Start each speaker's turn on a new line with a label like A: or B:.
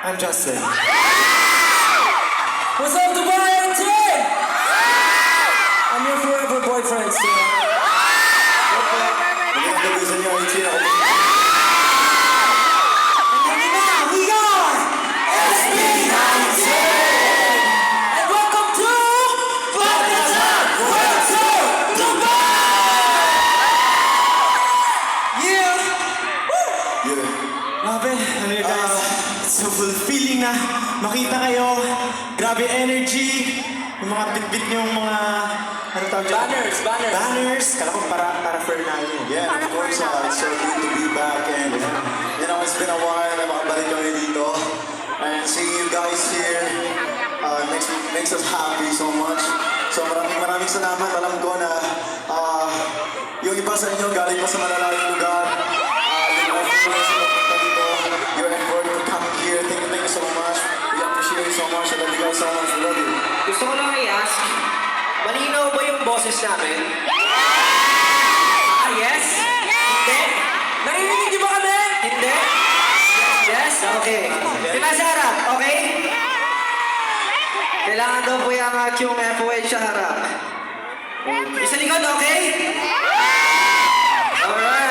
A: I'm Justin. What's up, Dubai 18? I'm your forever boyfriend, so...
B: Magandang gabi sa inyo, 18 ako.
A: We are SB19! And welcome to Pagkatan World Tour Dubai! Yeah!
B: Yeah.
A: Grabe, ano yun guys? It's so fulfilling na makita kayo. Grabe energy. Yung mga bit-bit niyong mga... Ano tawag dyan? Banners. Kala ko para Fernando.
B: Yeah, of course, it's so good to be back and you know, it's been a while na makabalik kami dito. And seeing you guys here makes us happy so much. So maraming salamat. Alam ko na yung iba sa inyo galing pa sa malalayong lugar. Yung mga pumunta dito, your effort for coming here. Thank you so much. We appreciate you so much. I love you guys so much. We love you.
C: Gusto ko lang i-ask, malinaw ba yung boses namin? Yes? Hindi?
A: Naririnig niyo ba kami?
C: Hindi? Yes? Okay. Sila sa harap, okay? Kailangan daw po iangat yung FOH sa harap. Isa likod, okay? Alright.